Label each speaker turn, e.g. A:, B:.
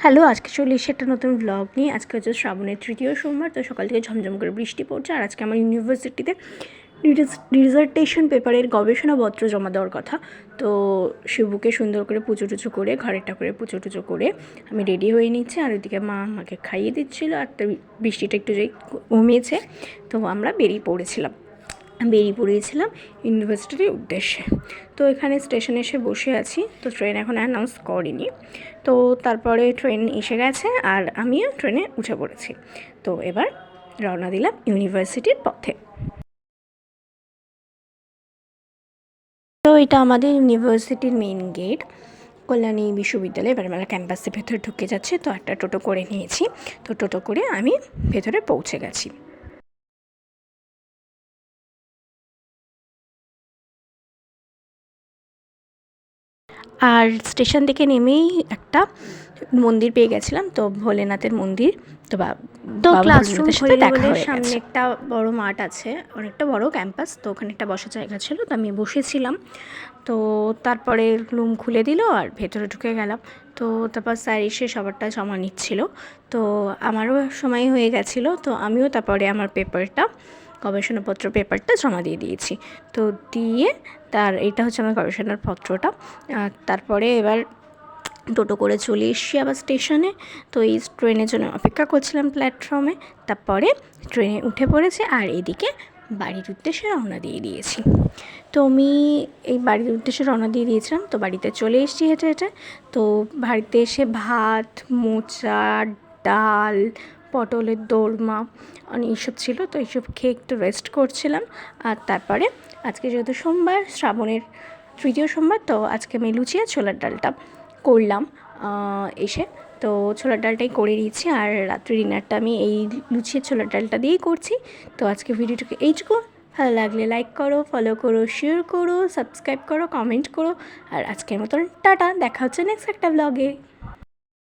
A: Hello, আজকে চলে এসেছি একটা নতুন ব্লগ নিয়ে। আজকে হচ্ছে শ্রাবণের তৃতীয় সোমবার, তো সকাল থেকে ঝমঝম করে বৃষ্টি পড়ছে। আর আজকে আমার ইউনিভার্সিটিতে ডিসার্টেশন পেপারের গবেষণাপত্র জমা দেওয়ার কথা। তো শিবুকে সুন্দর করে পুজো টুজো করে, ঘরেরটা করে পুজো টুজো করে আমি রেডি হয়ে নিচ্ছি। আর ওইদিকে মা আমাকে খাইয়ে দিচ্ছিলো। আর তো বৃষ্টিটা একটু যেই কমিয়েছে, তো আমরা বেরিয়ে পড়েছিলাম ইউনিভার্সিটির উদ্দেশ্যে। তো এখানে স্টেশনে এসে বসে আছি। তো ট্রেন এখন অ্যানাউন্স করেনি, তো তারপরে ট্রেন এসে গেছে আর আমিও ট্রেনে উঠে পড়েছি। তো এবার রওনা দিলাম ইউনিভার্সিটির পথে। তো এটা আমাদের ইউনিভার্সিটির মেইন গেট, কল্যাণী বিশ্ববিদ্যালয়। এবার আমরা ক্যাম্পাসের ভেতরে ঢুকে যাচ্ছি। তো একটা টোটো করে নিয়েছি, তো টোটো করে আমি ভেতরে পৌঁছে গেছি। আর স্টেশন থেকে নেমেই একটা মন্দির পেয়ে গেছিলাম, তো ভোলেনাথের মন্দির। তো ক্লাসরুম সাথে দেখা হয়ে গেছে। সামনে একটা বড় মাঠ আছে, অনেকটা বড় ক্যাম্পাস। তো ওখানে একটা বসার জায়গা ছিল, তো আমি বসেছিলাম। তো তারপরে রুম খুলে দিল আর ভেতরে ঢুকে গেলাম। তো তারপর স্যার এসে সবারটা জমা নিচ্ছিল। তো আমারও সময় হয়ে গেছিলো, তো আমিও তারপরে আমার গবেষণাপত্র পেপারটা জমা দিয়ে দিয়েছি। তো দিয়ে এটা হচ্ছে আমার গবেষণার পত্রটা। তারপরে এবার টোটো করে চলে এসেছি আবার স্টেশনে। তো এই ট্রেনের জন্য অপেক্ষা করছিলাম প্ল্যাটফর্মে। তারপরে ট্রেনে উঠে পড়েছে আর এদিকে বাড়ির উদ্দেশ্যে রওনা দিয়ে দিয়েছি। তো আমি এই বাড়ির উদ্দেশ্যে রওনা দিয়ে দিয়েছিলাম। তো বাড়িতে চলে এসেছি হেঁটে হেঁটে। তো বাড়িতে এসে ভাত, মোচা, ডাল, পটলের দোরমা এইসব ছিল। তো এইসব খেয়ে একটু রেস্ট করছিলাম। আর তারপরে আজকে যেহেতু সোমবার, শ্রাবণের তৃতীয় সোমবার, তো আজকে আমি লুচি আর ছোলার ডালটা করলাম এসে। তো ছোলার ডালটাই করে নিয়েছি, আর রাত্রি ডিনারটা আমি এই লুচি আর ছোলার ডালটা দিয়েই করছি। তো আজকে ভিডিওটাকে এইটুকু। ভালো লাগলে লাইক করো, ফলো করো, শেয়ার করো, সাবস্ক্রাইব করো, কমেন্ট করো। আর আজকের মতন টাটা, দেখা হচ্ছে নেক্সট একটা ব্লগে।